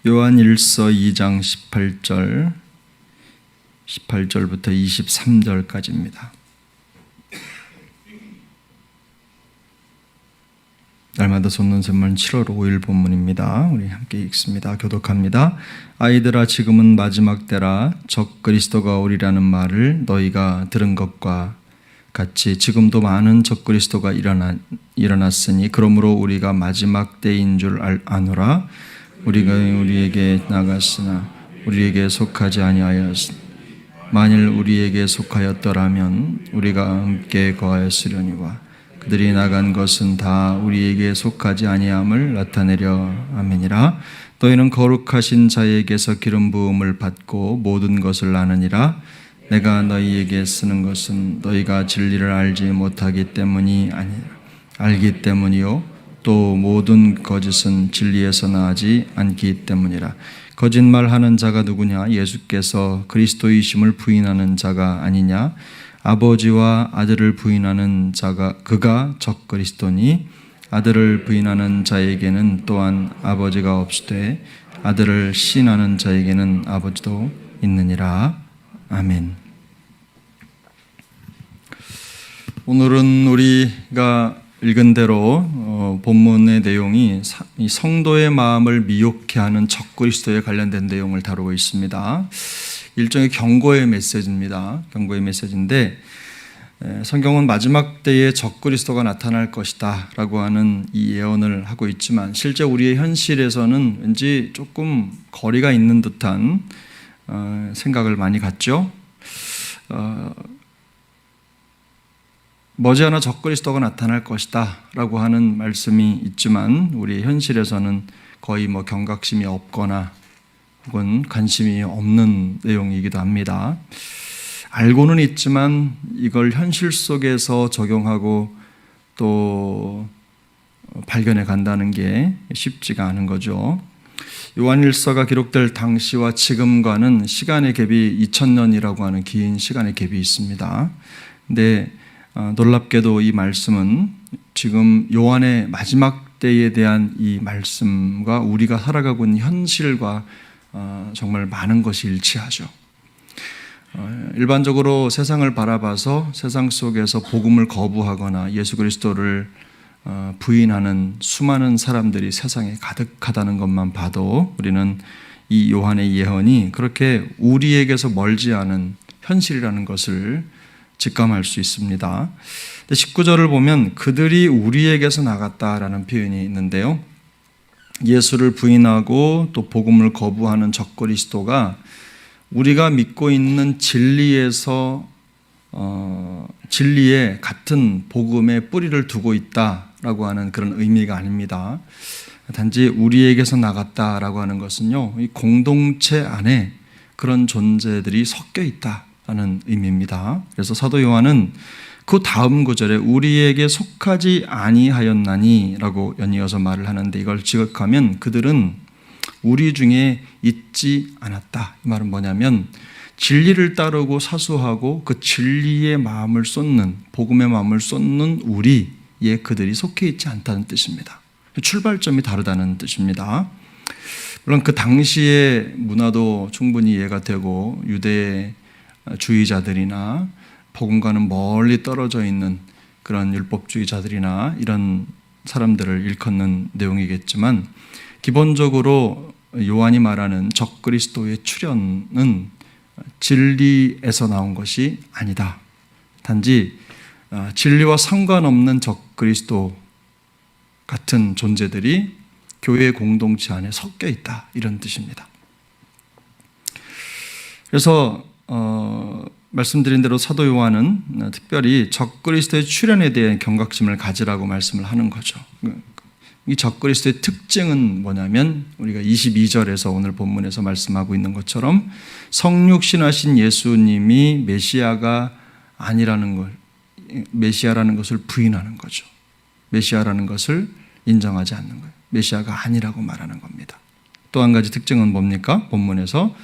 요한일서 2장 18절부터 23절까지입니다. 날마다 솟는 샘은 7월 5일 본문입니다. 우리 함께 읽습니다. 교독합니다. 아이들아, 지금은 마지막 때라. 적 그리스도가 오리라는 말을 너희가 들은 것과 같이 지금도 많은 적 그리스도가 일어났으니 그러므로 우리가 마지막 때인 줄 아노라. 우리가 우리에게 나갔으나 우리에게 속하지 아니하였으니 만일 우리에게 속하였더라면 우리가 함께 거하였으려니와 그들이 나간 것은 다 우리에게 속하지 아니함을 나타내려 아멘이라. 너희는 거룩하신 자에게서 기름 부음을 받고 모든 것을 아느니라. 내가 너희에게 쓰는 것은 너희가 진리를 알지 못하기 때문이 아니라 알기 때문이요 또 모든 거짓은 진리에서 나지 않기 때문이라. 거짓말하는 자가 누구냐? 예수께서 그리스도이심을 부인하는 자가 아니냐? 아버지와 아들을 부인하는 자가 그가 적 그리스도니 아들을 부인하는 자에게는 또한 아버지가 없으되 아들을 시인하는 자에게는 아버지도 있느니라. 아멘. 오늘은 우리가 읽은 대로 본문의 내용이 이 성도의 마음을 미혹해 하는 적 그리스도에 관련된 내용을 다루고 있습니다. 일종의 경고의 메시지입니다. 경고의 메시지인데 성경은 마지막 때에 적 그리스도가 나타날 것이다 라고 하는 이 예언을 하고 있지만 실제 우리의 현실에서는 왠지 조금 거리가 있는 듯한 생각을 많이 갖죠. 머지않아 적 그리스도가 나타날 것이다 라고 하는 말씀이 있지만 우리 현실에서는 거의 경각심이 없거나 혹은 관심이 없는 내용이기도 합니다. 알고는 있지만 이걸 현실 속에서 적용하고 또 발견해 간다는 게 쉽지가 않은 거죠. 요한일서가 기록될 당시와 지금과는 시간의 갭이 2000년이라고 하는 긴 시간의 갭이 있습니다. 근데 놀랍게도 이 말씀은 지금 요한의 마지막 때에 대한 이 말씀과 우리가 살아가고 있는 현실과 정말 많은 것이 일치하죠. 일반적으로 세상을 바라봐서 세상 속에서 복음을 거부하거나 예수 그리스도를 부인하는 수많은 사람들이 세상에 가득하다는 것만 봐도 우리는 이 요한의 예언이 그렇게 우리에게서 멀지 않은 현실이라는 것을 직감할 수 있습니다. 19절을 보면 그들이 우리에게서 나갔다라는 표현이 있는데요. 예수를 부인하고 또 복음을 거부하는 적 그리스도가 우리가 믿고 있는 진리에서 진리에 같은 복음의 뿌리를 두고 있다라고 하는 그런 의미가 아닙니다. 단지 우리에게서 나갔다라고 하는 것은요, 이 공동체 안에 그런 존재들이 섞여 있다라는 의미입니다. 그래서 사도 요한은 그 다음 구절에 우리에게 속하지 아니하였나니 라고 연이어서 말을 하는데 이걸 지극하면 그들은 우리 중에 있지 않았다. 이 말은 뭐냐면 진리를 따르고 사수하고 그 진리의 마음을 쏟는 복음의 마음을 쏟는 우리에 그들이 속해 있지 않다는 뜻입니다. 출발점이 다르다는 뜻입니다. 물론 그 당시의 문화도 충분히 이해가 되고 유대주의자들이나 복음과는 멀리 떨어져 있는 그런 율법주의자들이나 이런 사람들을 일컫는 내용이겠지만 기본적으로 요한이 말하는 적 그리스도의 출현은 진리에서 나온 것이 아니다. 단지 진리와 상관없는 적 그리스도 같은 존재들이 교회 공동체 안에 섞여 있다. 이런 뜻입니다. 그래서 말씀드린 대로 사도 요한은 특별히 적 그리스도의 출현에 대한 경각심을 가지라고 말씀을 하는 거죠. 이 적 그리스도의 특징은 뭐냐면 우리가 22절에서 오늘 본문에서 말씀하고 있는 것처럼 성육신하신 예수님이 메시아가 아니라는 걸, 메시아라는 것을 부인하는 거죠. 메시아라는 것을 인정하지 않는 거예요. 메시아가 아니라고 말하는 겁니다. 또 한 가지 특징은 뭡니까? 본문에서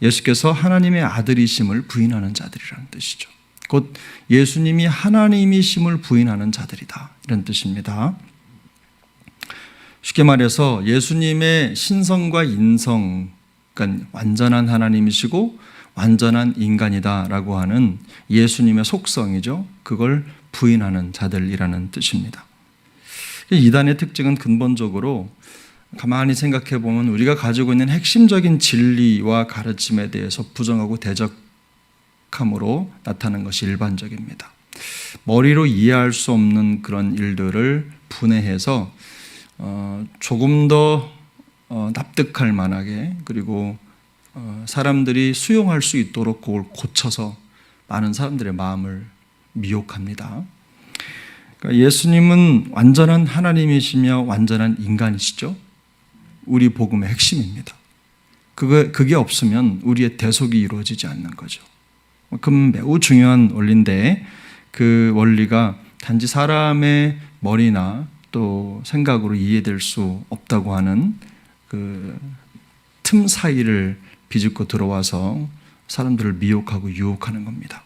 예수께서 하나님의 아들이심을 부인하는 자들이라는 뜻이죠. 곧 예수님이 하나님이심을 부인하는 자들이다. 이런 뜻입니다. 쉽게 말해서 예수님의 신성과 인성, 그러니까 완전한 하나님이시고 완전한 인간이다라고 하는 예수님의 속성이죠. 그걸 부인하는 자들이라는 뜻입니다. 이단의 특징은 근본적으로 가만히 생각해 보면 우리가 가지고 있는 핵심적인 진리와 가르침에 대해서 부정하고 대적함으로 나타나는 것이 일반적입니다. 머리로 이해할 수 없는 그런 일들을 분해해서 조금 더 납득할 만하게, 그리고 사람들이 수용할 수 있도록 그걸 고쳐서 많은 사람들의 마음을 미혹합니다. 그러니까 예수님은 완전한 하나님이시며 완전한 인간이시죠. 우리 복음의 핵심입니다. 그게 없으면 우리의 대속이 이루어지지 않는 거죠. 그럼 매우 중요한 원리인데, 그 원리가 단지 사람의 머리나 또 생각으로 이해될 수 없다고 하는 그 틈 사이를 비집고 들어와서 사람들을 미혹하고 유혹하는 겁니다.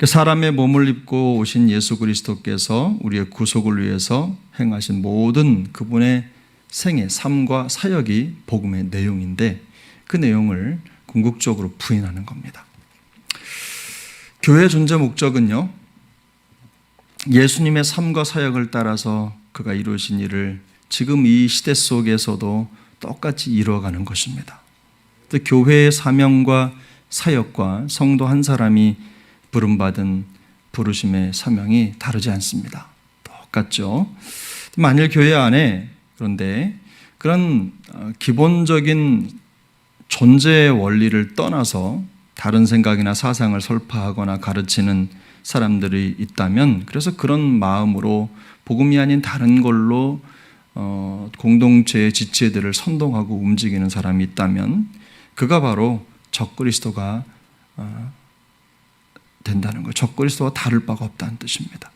사람의 몸을 입고 오신 예수 그리스도께서 우리의 구속을 위해서 행하신 모든 그분의 생애, 삶과 사역이 복음의 내용인데, 그 내용을 궁극적으로 부인하는 겁니다. 교회의 존재 목적은요, 예수님의 삶과 사역을 따라서 그가 이루신 일을 지금 이 시대 속에서도 똑같이 이루어가는 것입니다. 또 교회의 사명과 사역과 성도 한 사람이 부름받은 부르심의 사명이 다르지 않습니다. 똑같죠. 만일 교회 안에 그런데 그런 기본적인 존재의 원리를 떠나서 다른 생각이나 사상을 설파하거나 가르치는 사람들이 있다면, 그래서 그런 마음으로 복음이 아닌 다른 걸로 공동체의 지체들을 선동하고 움직이는 사람이 있다면, 그가 바로 적그리스도가 된다는 거예요. 적그리스도와 다를 바가 없다는 뜻입니다.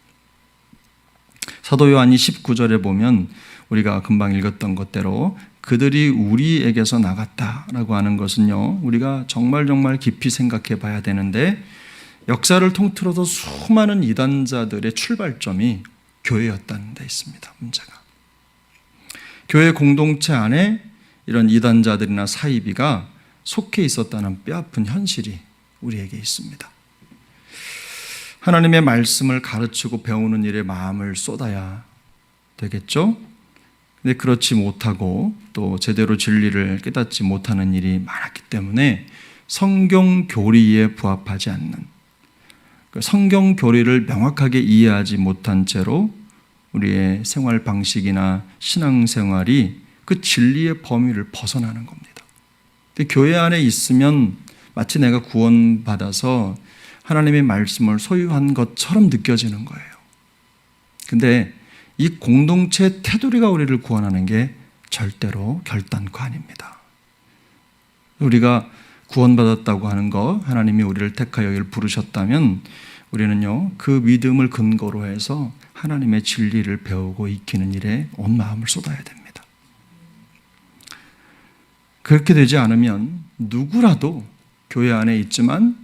사도 요한이 19절에 보면 우리가 금방 읽었던 것대로 그들이 우리에게서 나갔다라고 하는 것은요, 우리가 정말 깊이 생각해 봐야 되는데, 역사를 통틀어도 수많은 이단자들의 출발점이 교회였다는 데 있습니다. 문제가. 교회 공동체 안에 이런 이단자들이나 사이비가 속해 있었다는 뼈아픈 현실이 우리에게 있습니다. 하나님의 말씀을 가르치고 배우는 일에 마음을 쏟아야 되겠죠? 근데 그렇지 못하고 또 제대로 진리를 깨닫지 못하는 일이 많았기 때문에 성경 교리에 부합하지 않는, 성경 교리를 명확하게 이해하지 못한 채로 우리의 생활 방식이나 신앙생활이 그 진리의 범위를 벗어나는 겁니다. 근데 교회 안에 있으면 마치 내가 구원받아서 하나님의 말씀을 소유한 것처럼 느껴지는 거예요. 근데 이 공동체 테두리가 우리를 구원하는 게 절대로 결단코 아닙니다. 우리가 구원받았다고 하는 거, 하나님이 우리를 택하여 여기를 부르셨다면 우리는요, 그 믿음을 근거로 해서 하나님의 진리를 배우고 익히는 일에 온 마음을 쏟아야 됩니다. 그렇게 되지 않으면 누구라도 교회 안에 있지만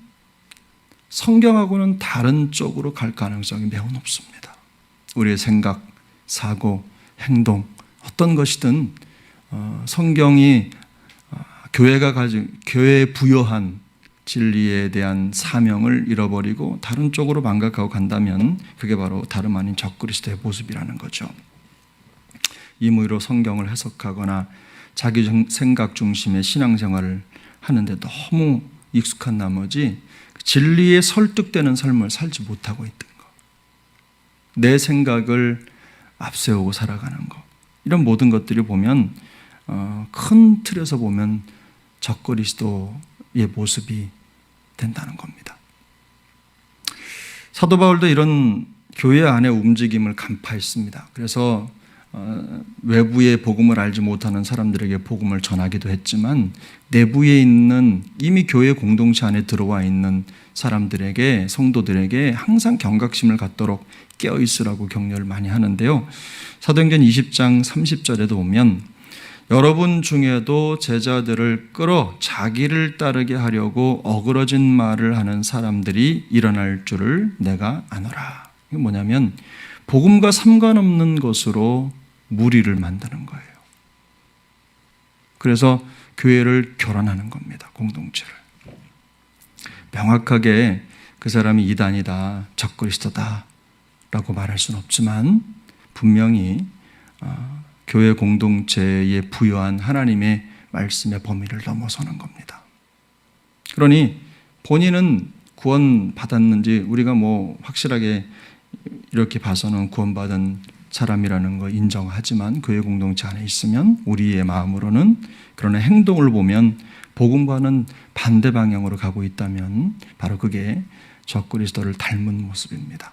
성경하고는 다른 쪽으로 갈 가능성이 매우 높습니다. 우리의 생각, 사고, 행동, 어떤 것이든 성경이 교회에 부여한 진리에 대한 사명을 잃어버리고 다른 쪽으로 망각하고 간다면 그게 바로 다름 아닌 적그리스도의 모습이라는 거죠. 임의로 성경을 해석하거나 자기 생각 중심의 신앙생활을 하는데 너무 익숙한 나머지 진리에 설득되는 삶을 살지 못하고 있던 것, 내 생각을 앞세우고 살아가는 것, 이런 모든 것들이 보면 큰 틀에서 보면 적그리스도의 모습이 된다는 겁니다. 사도 바울도 이런 교회 안의 움직임을 간파했습니다. 그래서 외부의 복음을 알지 못하는 사람들에게 복음을 전하기도 했지만 내부에 있는 이미 교회 공동체 안에 들어와 있는 사람들에게, 성도들에게 항상 경각심을 갖도록 깨어있으라고 격려를 많이 하는데요. 사도행전 20장 30절에도 보면 여러분 중에도 제자들을 끌어 자기를 따르게 하려고 어그러진 말을 하는 사람들이 일어날 줄을 내가 아노라. 이게 뭐냐면 복음과 상관없는 것으로 무리를 만드는 거예요. 그래서 교회를 교란하는 겁니다. 공동체를. 명확하게 그 사람이 이단이다, 적그리스도다 라고 말할 수는 없지만 분명히 교회 공동체에 부여한 하나님의 말씀의 범위를 넘어서는 겁니다. 그러니 본인은 구원받았는지 우리가 확실하게 이렇게 봐서는 구원받은 사람이라는 거 인정하지만 교회 공동체 안에 있으면 우리의 마음으로는, 그러나 행동을 보면 복음과는 반대 방향으로 가고 있다면 바로 그게 적그리스도를 닮은 모습입니다.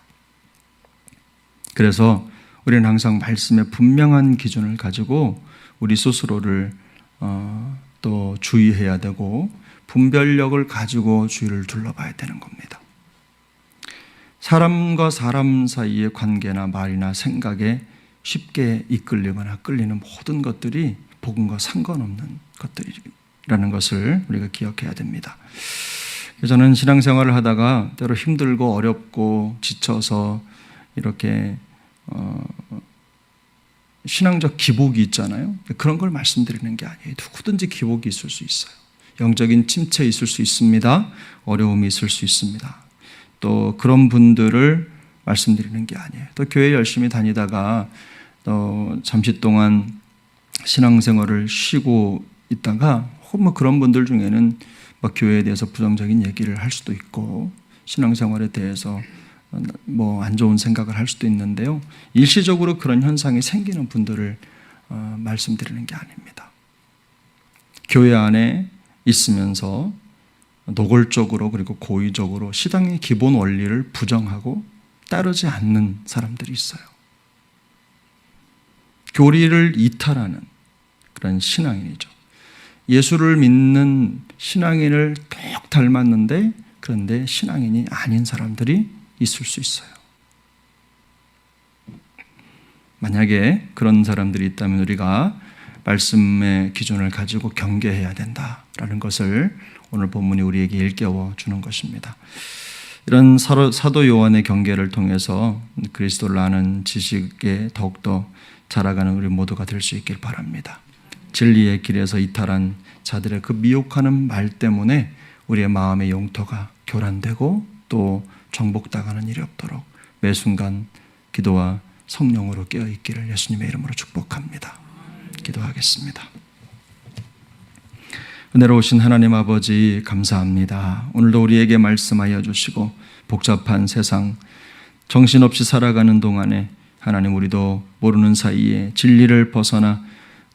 그래서 우리는 항상 말씀의 분명한 기준을 가지고 우리 스스로를 또 주의해야 되고 분별력을 가지고 주위를 둘러봐야 되는 겁니다. 사람과 사람 사이의 관계나 말이나 생각에 쉽게 이끌리거나 끌리는 모든 것들이 복음과 상관없는 것들이라는 것을 우리가 기억해야 됩니다. 저는 신앙생활을 하다가 때로 힘들고 어렵고 지쳐서 이렇게 신앙적 기복이 있잖아요. 그런 걸 말씀드리는 게 아니에요. 누구든지 기복이 있을 수 있어요. 영적인 침체 있을 수 있습니다. 어려움이 있을 수 있습니다. 또 그런 분들을 말씀드리는 게 아니에요. 또 교회 열심히 다니다가 또 잠시 동안 신앙생활을 쉬고 있다가 혹은 그런 분들 중에는 교회에 대해서 부정적인 얘기를 할 수도 있고 신앙생활에 대해서 안 좋은 생각을 할 수도 있는데요. 일시적으로 그런 현상이 생기는 분들을 말씀드리는 게 아닙니다. 교회 안에 있으면서 노골적으로 그리고 고의적으로 신앙의 기본 원리를 부정하고 따르지 않는 사람들이 있어요. 교리를 이탈하는 그런 신앙인이죠. 예수를 믿는 신앙인을 똑 닮았는데 그런데 신앙인이 아닌 사람들이 있을 수 있어요. 만약에 그런 사람들이 있다면 우리가 말씀의 기준을 가지고 경계해야 된다라는 것을 오늘 본문이 우리에게 일깨워 주는 것입니다. 이런 사도 요한의 경계를 통해서 그리스도를 아는 지식에 더욱더 자라가는 우리 모두가 될 수 있길 바랍니다. 진리의 길에서 이탈한 자들의 그 미혹하는 말 때문에 우리의 마음의 영토가 교란되고 또 정복당하는 일이 없도록 매 순간 기도와 성령으로 깨어있기를 예수님의 이름으로 축복합니다. 기도하겠습니다. 은혜로우신 하나님 아버지 감사합니다. 오늘도 우리에게 말씀하여 주시고 복잡한 세상 정신없이 살아가는 동안에 하나님 우리도 모르는 사이에 진리를 벗어나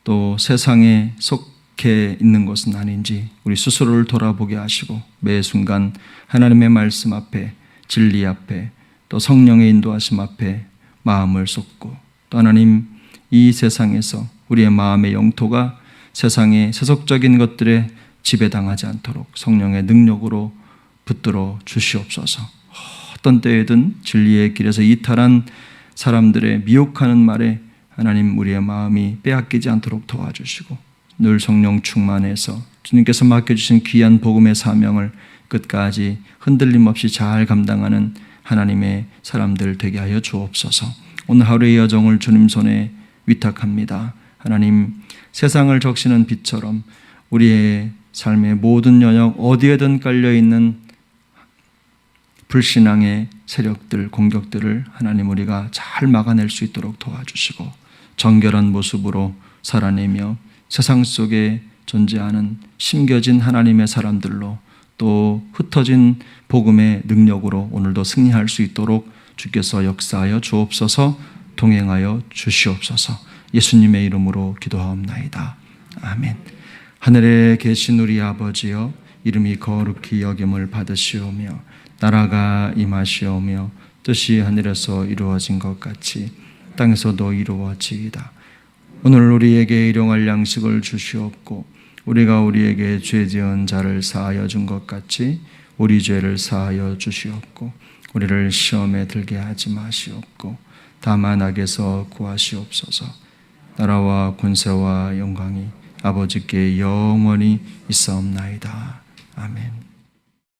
또 세상에 속해 있는 것은 아닌지 우리 스스로를 돌아보게 하시고 매 순간 하나님의 말씀 앞에 진리 앞에 또 성령의 인도하심 앞에 마음을 쏟고 또 하나님 이 세상에서 우리의 마음의 영토가 세상의 세속적인 것들에 지배당하지 않도록 성령의 능력으로 붙들어 주시옵소서. 어떤 때에든 진리의 길에서 이탈한 사람들의 미혹하는 말에 하나님 우리의 마음이 빼앗기지 않도록 도와주시고 늘 성령 충만해서 주님께서 맡겨주신 귀한 복음의 사명을 끝까지 흔들림 없이 잘 감당하는 하나님의 사람들 되게 하여 주옵소서. 오늘 하루의 여정을 주님 손에 위탁합니다. 하나님 세상을 적시는 빛처럼 우리의 삶의 모든 영역 어디에든 깔려있는 불신앙의 세력들, 공격들을 하나님 우리가 잘 막아낼 수 있도록 도와주시고 정결한 모습으로 살아내며 세상 속에 존재하는 심겨진 하나님의 사람들로 또 흩어진 복음의 능력으로 오늘도 승리할 수 있도록 주께서 역사하여 주옵소서. 동행하여 주시옵소서. 예수님의 이름으로 기도하옵나이다. 아멘. 하늘에 계신 우리 아버지여 이름이 거룩히 여김을 받으시오며 나라가 임하시오며 뜻이 하늘에서 이루어진 것 같이 땅에서도 이루어지이다. 오늘 우리에게 일용할 양식을 주시옵고 우리가 우리에게 죄 지은 자를 사하여 준 것 같이 우리 죄를 사하여 주시옵고 우리를 시험에 들게 하지 마시옵고 다만 악에서 구하시옵소서. 나라와 권세와 영광이 아버지께 영원히 있사옵나이다. 아멘.